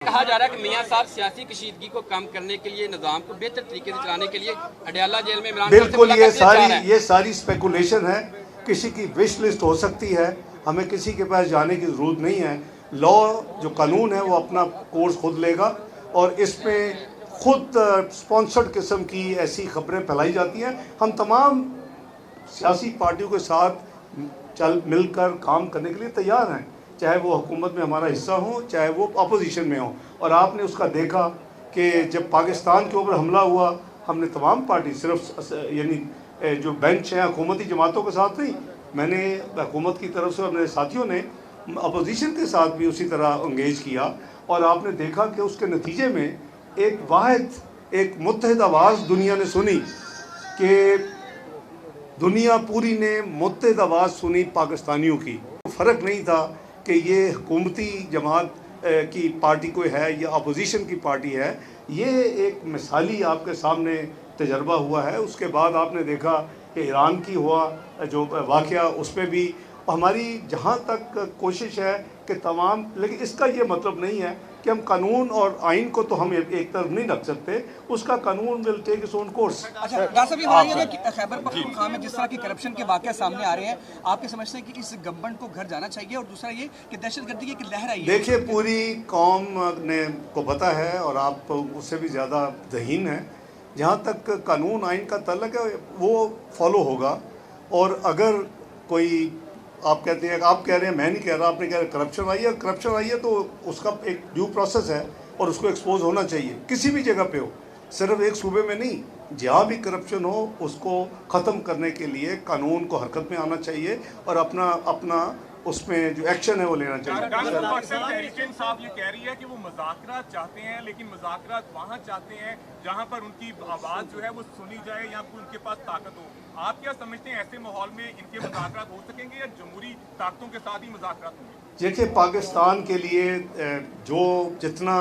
کہا جا رہا ہے کہ میاں صاحب سیاسی کشیدگی کو کم کرنے کے لیے نظام کو بہتر طریقے سے چلانے کے لیے اڈیالہ جیل میں عمران خان سے بالکل ملاقات ہے۔ یہ ساری اسپیکولیشن ہے، کسی کی وش لسٹ ہو سکتی ہے، ہمیں کسی کے پاس جانے کی ضرورت نہیں ہے۔ لا جو قانون ہے وہ اپنا کورس خود لے گا، اور اس میں خود سپانسرڈ قسم کی ایسی خبریں پھیلائی جاتی ہیں۔ ہم تمام سیاسی پارٹیوں کے ساتھ مل کر کام کرنے کے لیے تیار ہیں، چاہے وہ حکومت میں ہمارا حصہ ہوں، چاہے وہ اپوزیشن میں ہوں۔ اور آپ نے اس کا دیکھا کہ جب پاکستان کے اوپر حملہ ہوا، ہم نے تمام پارٹی صرف یعنی جو بینچ ہیں حکومتی جماعتوں کے ساتھ نہیں، میں نے حکومت کی طرف سے اپنے ساتھیوں نے اپوزیشن کے ساتھ بھی اسی طرح انگیج کیا، اور آپ نے دیکھا کہ اس کے نتیجے میں ایک متحد آواز دنیا نے سنی، کہ دنیا پوری نے متحد آواز سنی پاکستانیوں کی۔ فرق نہیں تھا کہ یہ حکومتی جماعت کی پارٹی کوئی ہے یا اپوزیشن کی پارٹی ہے، یہ ایک مثالی آپ کے سامنے تجربہ ہوا ہے۔ اس کے بعد آپ نے دیکھا کہ ایران کی ہوا جو واقعہ، اس پہ بھی ہماری جہاں تک کوشش ہے کہ تمام، لیکن اس کا یہ مطلب نہیں ہے کہ ہم قانون اور آئین کو تو ہم ایک طرف نہیں رکھ سکتے، اس کا قانون will take its own course۔ اچھا ڈاکٹر صاحب، یہ ہو رہی ہے کہ خیبر پختونخوا میں جس طرح کی کرپشن کے واقعہ سامنے آ رہے ہیں، آپ کے سمجھتے ہیں کہ اس گورنمنٹ کو گھر جانا چاہیے؟ اور دوسرا یہ کہ دہشت گردی کی ایک لہر آئی ہے۔ دیکھیے پوری قوم نے کو پتہ ہے، اور آپ اس سے بھی زیادہ ذہین ہیں، جہاں تک قانون آئین کا تعلق ہے وہ فالو ہوگا۔ اور اگر کوئی آپ کہتے ہیں، آپ کہہ رہے ہیں، میں نہیں کہہ رہا، آپ نے کہہ رہا کرپشن آئی ہے تو اس کا ایک ڈیو پروسیس ہے، اور اس کو ایکسپوز ہونا چاہیے، کسی بھی جگہ پہ ہو، صرف ایک صوبے میں نہیں، جہاں بھی کرپشن ہو اس کو ختم کرنے کے لیے قانون کو حرکت میں آنا چاہیے، اور اپنا اس میں جو ایکشن ہے وہ لینا چاہیے۔ تحریک انصاف یہ کہہ رہی ہے کہ وہ مذاکرات چاہتے ہیں، لیکن مذاکرات وہاں چاہتے ہیں جہاں پر ان کی آواز جو ہے وہ سنی جائے یا ان کے پاس طاقت ہو۔ آپ کیا سمجھتے ہیں ایسے ماحول میں ان کے مذاکرات ہو سکیں گے یا جمہوری طاقتوں کے ساتھ ہی مذاکرات ہوں گے؟ دیکھیے پاکستان کے لیے جتنا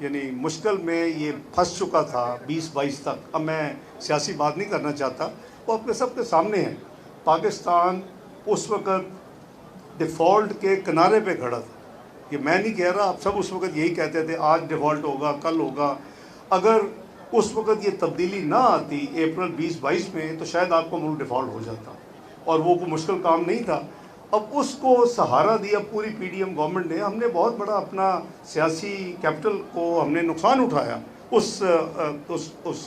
یعنی مشکل میں یہ پھنس چکا تھا 2022 تک، اب میں سیاسی بات نہیں کرنا چاہتا، وہ آپ کے سب کے سامنے ہے۔ پاکستان اس وقت ڈیفالٹ کے کنارے پہ کھڑا تھا، یہ میں نہیں کہہ رہا، آپ سب اس وقت یہی کہتے تھے آج ڈیفالٹ ہوگا، کل ہوگا۔ اگر اس وقت یہ تبدیلی نہ آتی اپریل 2022 میں، تو شاید آپ کو ملک ڈیفالٹ ہو جاتا، اور وہ کوئی مشکل کام نہیں تھا۔ اب اس کو سہارا دیا پوری پی ڈی ایم گورنمنٹ نے، ہم نے بہت بڑا اپنا سیاسی کیپٹل کو ہم نے نقصان اٹھایا اس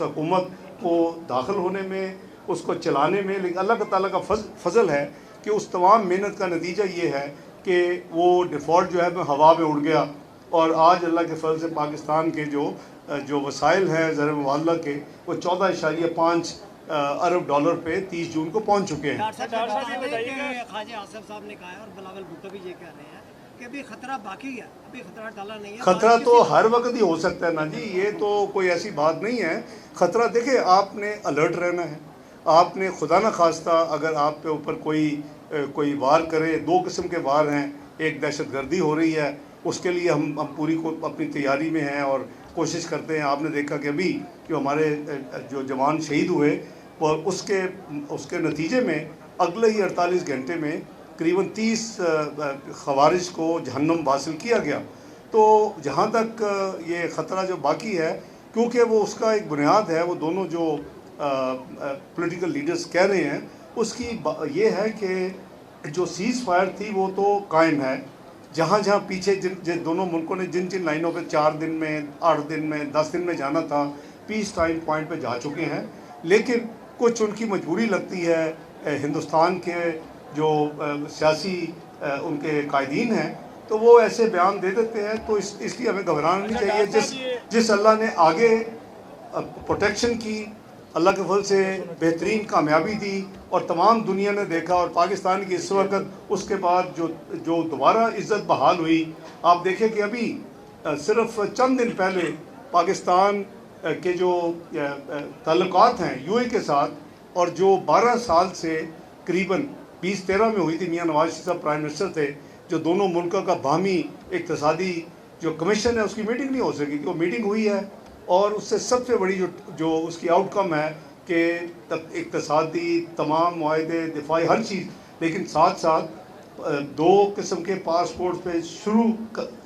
حکومت کو داخل ہونے میں، اس کو چلانے میں، لیکن اللہ تعالیٰ کا فضل ہے کہ اس تمام محنت کا نتیجہ یہ ہے کہ وہ ڈیفالٹ جو ہے ہوا میں اڑ گیا، اور آج اللہ کے فضل سے پاکستان کے جو وسائل ہیں زر مبادلہ کے، وہ 14.5 ارب ڈالر پہ 30 جون کو پہنچ چکے ہیں۔ خواجہ آصف صاحب نے کہا ہے، اور بلاول بھٹو بھی یہ کہہ رہے ہیں کہ ابھی خطرہ باقی ہے، ابھی خطرہ ٹالا نہیں ہے۔ خطرہ تو ہر وقت ہی ہو سکتا ہے نا جی، یہ تو کوئی ایسی بات نہیں ہے۔ خطرہ دیکھیں، آپ نے الرٹ رہنا ہے، آپ نے خدا نہ خواستہ اگر آپ کے اوپر کوئی وار کرے، دو قسم کے وار ہیں، ایک دہشت گردی ہو رہی ہے، اس کے لیے ہم پوری اپنی تیاری میں ہیں اور کوشش کرتے ہیں۔ آپ نے دیکھا کہ ابھی جو ہمارے جو جوان شہید ہوئے، اور اس کے نتیجے میں اگلے ہی 48 گھنٹے میں قریباً 30 خوارج کو جہنم حاصل کیا گیا۔ تو جہاں تک یہ خطرہ جو باقی ہے، کیونکہ وہ اس کا ایک بنیاد ہے، وہ دونوں جو پولیٹیکل لیڈرز کہہ رہے ہیں، اس کی یہ ہے کہ جو سیز فائر تھی وہ تو قائم ہے، جہاں پیچھے جن دونوں ملکوں نے جن لائنوں پہ 4 دن میں، 8 دن میں، 10 دن میں جانا تھا، پیس ٹائم پوائنٹ پہ جا چکے ہیں۔ لیکن کچھ ان کی مجبوری لگتی ہے، ہندوستان کے جو سیاسی ان کے قائدین ہیں، تو وہ ایسے بیان دے دیتے ہیں، تو اس لیے ہمیں گھبرانا نہیں چاہیے۔ جس اللہ نے آگے پروٹیکشن کی، اللہ کے فضل سے بہترین کامیابی دی، اور تمام دنیا نے دیکھا، اور پاکستان کی اس وقت اس کے بعد جو دوبارہ عزت بحال ہوئی، آپ دیکھیں کہ ابھی صرف چند دن پہلے پاکستان کے جو تعلقات ہیں یو اے کے ساتھ، اور جو 12 سال سے قریباً 2013 میں ہوئی تھی، میاں نواز شریف صاحب پرائم منسٹر تھے، جو دونوں ملکوں کا باہمی اقتصادی جو کمیشن ہے اس کی میٹنگ نہیں ہو سکی، کہ وہ میٹنگ ہوئی ہے، اور اس سے سب سے بڑی جو اس کی آؤٹ کم ہے کہ اقتصادی تمام معاہدے، دفاعی ہر چیز، لیکن ساتھ ساتھ दो किस्म के पासपोर्ट पे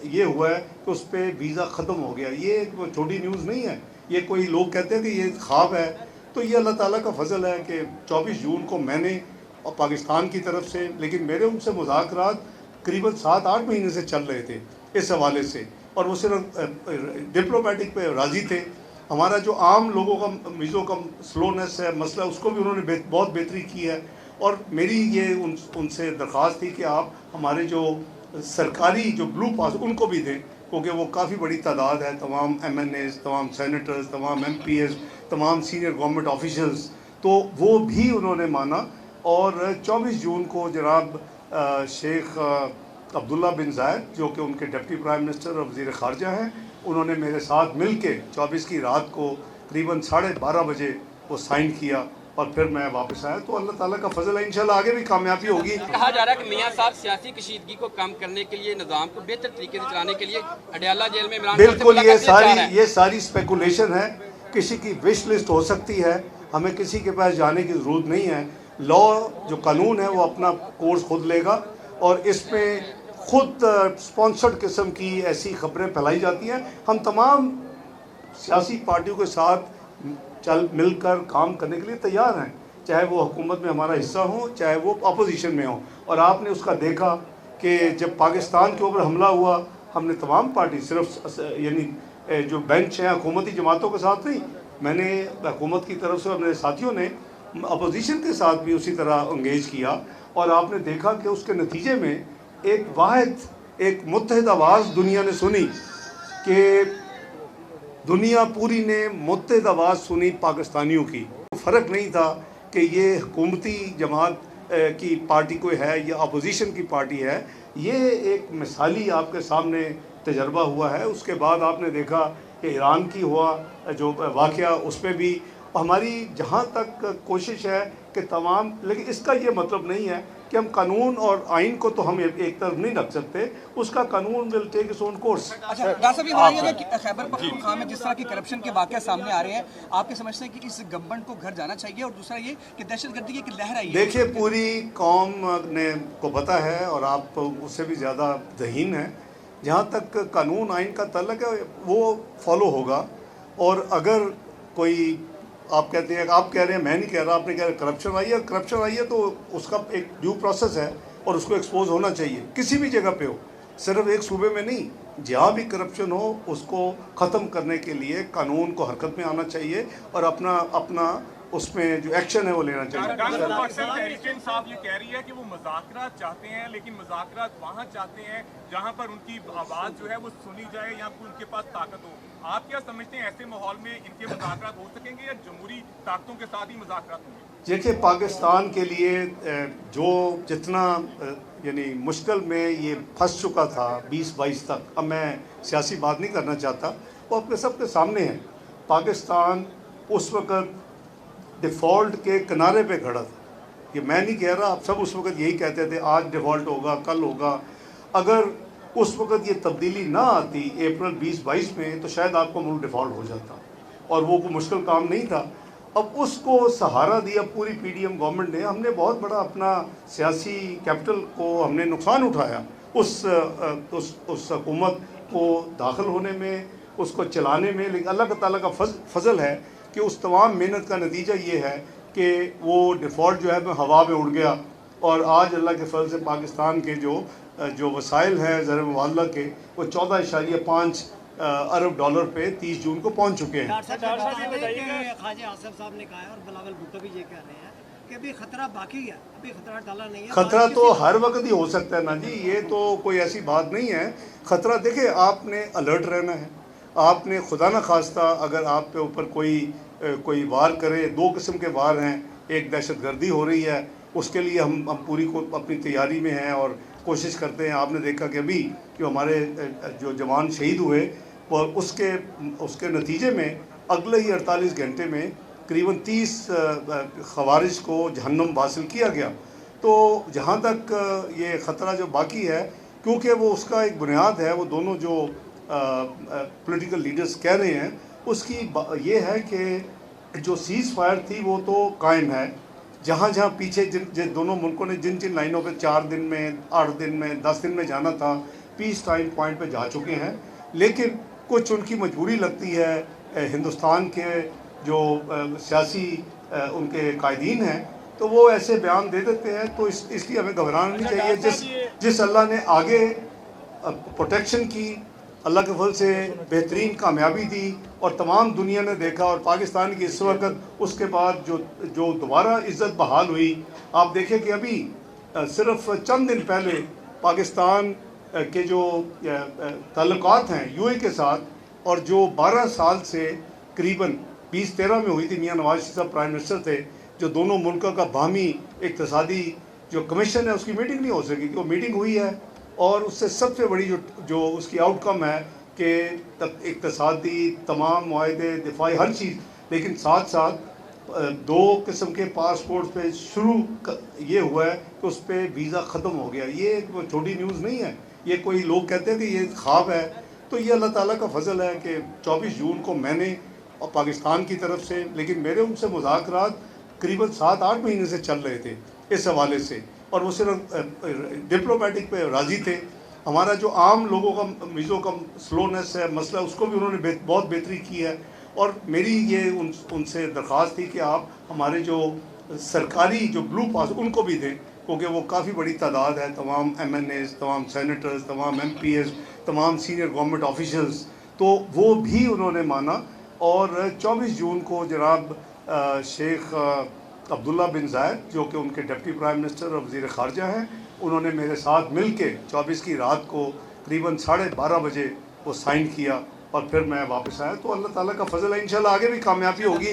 ये हुआ है कि उस पर वीज़ा ख़त्म हो गया। ये कोई छोटी न्यूज़ नहीं है, ये कोई लोग कहते हैं कि ये ख्वाब है, तो ये अल्लाह ताला का फजल है कि 24 जून को मैंने और पाकिस्तान की तरफ से, लेकिन मेरे उनसे मुज़ाकरात करीबन 7-8 महीने से चल रहे थे इस हवाले से, और वो सिर्फ डिप्लोमेटिक पे राज़ी थे। हमारा जो आम लोगों का वीज़ों का स्लोनेस है मसला, उसको भी उन्होंने बहुत बेहतरी की है। और मेरी ये उनसे दरख्वास्त थी कि आप हमारे जो सरकारी जो ब्लू पास उनको भी दें, क्योंकि वो काफ़ी बड़ी तादाद है, तमाम MNAs, तमाम सेनेटर्स, तमाम MPs, तमाम सीनियर गवर्नमेंट ऑफिशल्स, तो वो भी उन्होंने माना। और 24 जून को जनाब शेख अब्दुल्ला बिन जायद, जो कि उनके डिप्टी प्राइम मिनिस्टर और वज़ीर ख़ारजा हैं, उन्होंने मेरे साथ मिल के 24 की रात को करीबन 12:30 बजे वो साइन किया, और फिर मैं वापस आया। तो अल्लाह ताला का फजल है, इंशाल्लाह आगे भी कामयाबी होगी। कहा जा रहा है कि मियां साहब सियासी कशीदगी को कम करने के लिए, निज़ाम को बेहतर तरीके से चलाने के लिए अडयाला जेल में इमरान खान से बिल्कुल मुलाकात के लिए जा रहे हैं। ये सारी स्पेकुलेशन है, किसी की विश लिस्ट हो सकती है, हमें किसी के पास जाने की ज़रूरत नहीं है। लॉ जो कानून है वो अपना कोर्स खुद लेगा, और इसमें खुद स्पॉन्सर्ड किस्म की ऐसी खबरें फैलाई जाती हैं। हम तमाम सियासी पार्टियों के साथ मिलकर काम करने के लिए तैयार हैं, चाहे वो हुकूमत में हमारा हिस्सा हो, चाहे वो अपोजिशन में हो। और आपने उसका देखा कि जब पाकिस्तान के ऊपर हमला हुआ, हमने तमाम पार्टी सिर्फ यानी जो बेंच हैं हुकूमती जमातों के साथ नहीं, मैंने हुकूमत की तरफ से अपने साथियों ने अपोजिशन के साथ भी उसी तरह इंगेज किया। और आपने देखा कि उसके नतीजे में एक मुत्तहिद आवाज़ दुनिया ने सुनी, कि दुनिया पूरी ने मुत्तहिद आवाज़ सुनी पाकिस्तानियों की। फ़र्क नहीं था कि ये हुकूमती जमात की पार्टी कोई है या अपोजिशन की पार्टी है, ये एक मिसाली आपके सामने तजर्बा हुआ है। उसके बाद आपने देखा कि ईरान की हुआ जो वाक़या, उस पर भी हमारी जहाँ तक कोशिश है कि तमाम, लेकिन इसका ये मतलब नहीं है कि हम कानून और आइन को तो हम एक तरफ नहीं रख सकते, उसका कानून will take its own course. अच्छा डॉक्टर साहब, ये बताइएगा कि खैबर पख्तूनख्वा में जिस तरह की करप्शन के वाक़या सामने आ रहे हैं, आपके समझते हैं कि इस गवर्नमेंट को घर जाना चाहिए? और दूसरा ये कि दहशतगर्दी की एक लहर आई है। देखिए, पूरी कौम ने को पता है, और आप उससे भी ज़्यादा ज़हीन हैं, जहाँ तक कानून आइन का तल्लक है वो फॉलो होगा। और अगर कोई आप कहते हैं, आप कह रहे हैं, मैं नहीं कह रहा, आपने कह रहे करप्शन आई है, तो उसका एक ड्यू प्रोसेस है और उसको एक्सपोज होना चाहिए, किसी भी जगह पे हो, सिर्फ एक सूबे में नहीं, जहाँ भी करप्शन हो उसको ख़त्म करने के लिए कानून को हरकत में आना चाहिए, और अपना उसमें जो एक्शन है वो लेना चाहिए। तहरीक इंसाफ ये कह रही है कि वो मुज़ाकरात चाहते हैं, लेकिन मुज़ाकरात वहाँ चाहते हैं जहाँ पर उनकी आवाज़ जो है वो सुनी जाए या उनके पास ताकत हो। आप क्या समझते हैं, ऐसे माहौल में इनके मुज़ाकरात हो सकेंगे या जमहूरी ताकतों के साथ ही मुज़ाकरात होंगे? देखिए, पाकिस्तान के लिए जो जितना यानी मुश्किल में ये फंस चुका था 2022 तक, अब मैं सियासी बात नहीं करना चाहता, वो अपने सबके सामने है। पाकिस्तान उस वक़्त डिफ़ॉल्ट के किनारे पे खड़ा था, ये मैं नहीं कह रहा, आप सब उस वक़्त यही कहते थे आज डिफ़ॉल्ट होगा, कल होगा। अगर उस वक़्त ये तब्दीली ना आती अप्रैल 2022 में, तो शायद आपका मुल्क डिफ़ॉल्ट हो जाता, और वो कोई मुश्किल काम नहीं था। अब उसको सहारा दिया पूरी PDM गवर्नमेंट ने। हमने बहुत बड़ा अपना सियासी कैपिटल को हमने नुकसान उठाया उस हुकूमत को दाखिल होने में, उसको चलाने में। लेकिन अल्लाह ताला का फजल है कि उस तमाम मेहनत का नतीजा ये है कि वो डिफ़ॉल्ट जो है वो हवा में उड़ गया, और आज अल्लाह के फजल से पाकिस्तान के जो वसाइल हैं ज़र मुबादला के, वो 14.5 अरब डॉलर पे 30 जून को पहुंच चुके हैं। ख्वाजा आसिफ साहब ने कहा है, और बिलावल भुट्टो भी ये कह रहे हैं कि अभी खतरा बाकी है, अभी खतरा टला नहीं है। खतरा तो हर वक्त ही हो सकता है ना जी, ये तो कोई ऐसी बात नहीं है। खतरा देखिए, आपने अलर्ट रहना है, आपने खुदा न खास्ता अगर आप पे ऊपर कोई वार करे, दो किस्म के वार हैं, एक दहशतगर्दी हो रही है, उसके लिए हम पूरी को अपनी तैयारी में हैं और कोशिश करते हैं। आपने देखा कि अभी जो हमारे जो जवान शहीद हुए, और उसके नतीजे में अगले ही 48 घंटे में करीबन 30 खवारिज को जहन्नुम हासिल किया गया। तो जहाँ तक ये ख़तरा जो बाकी है, क्योंकि वो उसका एक बुनियाद है, वो दोनों जो पॉलिटिकल लीडर्स कह रहे हैं, उसकी ये है कि जो सीज़ फायर थी वो तो कायम है, जहाँ जहाँ पीछे जिन दोनों मुल्कों ने जिन जिन लाइनों पे 4 दिन में, 8 दिन में, 10 दिन में जाना था, पीस टाइम पॉइंट पे जा चुके हैं। लेकिन कुछ उनकी मजबूरी लगती है हिंदुस्तान के जो सियासी उनके कायदीन हैं, तो वो ऐसे बयान दे देते हैं। तो इसलिए हमें घबराना नहीं चाहिए। जिस अल्लाह ने आगे प्रोटेक्शन की, अल्लाह के फल से बेहतरीन कामयाबी दी और तमाम दुनिया ने देखा, और पाकिस्तान की इस वक्त उसके बाद जो दोबारा इज़्ज़त बहाल हुई, आप देखें कि अभी सिर्फ चंद दिन पहले पाकिस्तान के जो ताल्लुकात हैं यूएई के साथ, और जो 12 साल से करीबन 2013 में हुई थी, मियां नवाज शरीफ साहब प्राइम मिनिस्टर थे, जो दोनों मुल्कों का बाहमी इक़्तिसादी जो कमीशन है उसकी मीटिंग नहीं हो सकी, कि वो मीटिंग हुई है और उससे सबसे बड़ी जो उसकी आउटकम है कि इक़्तिसादी तमाम मुआहदे, दिफाई, हर चीज़, लेकिन साथ साथ 2 किस्म के पासपोर्ट पे शुरू ये हुआ है कि उस पर वीज़ा ख़त्म हो गया। ये छोटी न्यूज़ नहीं है, ये कोई लोग कहते हैं कि ये ख्वाब है, तो ये अल्लाह ताला का फजल है कि 24 जून को मैंने और पाकिस्तान की तरफ से, लेकिन मेरे उनसे मुज़ाकरात करीबन 7-8 महीने से चल रहे थे इस हवाले से, और वो सिर्फ डिप्लोमेटिक पे राज़ी थे। हमारा जो आम लोगों का वीज़ों का स्लोनेस है मसला, उसको भी उन्होंने बहुत बेहतरी की है। और मेरी ये उनसे दरख्वास्त थी कि आप हमारे जो सरकारी जो ब्लू पास उनको भी दें, क्योंकि वो काफ़ी बड़ी तादाद है, तमाम MNAs, तमाम सेनेटर्स, तमाम MPs, तमाम सीनियर गवर्नमेंट ऑफिशल्स, तो वो भी उन्होंने माना। और 24 जून को जनाब शेख अब्दुल्ला बिन जायद, जो कि उनके डिप्टी प्राइम मिनिस्टर और वज़ीर ख़ारजा हैं, उन्होंने मेरे साथ मिल के 24 की रात को करीबन 12:30 बजे वो साइन किया, और फिर मैं वापस आया। तो अल्लाह ताला का फजल है, इंशाल्लाह आगे भी कामयाबी होगी।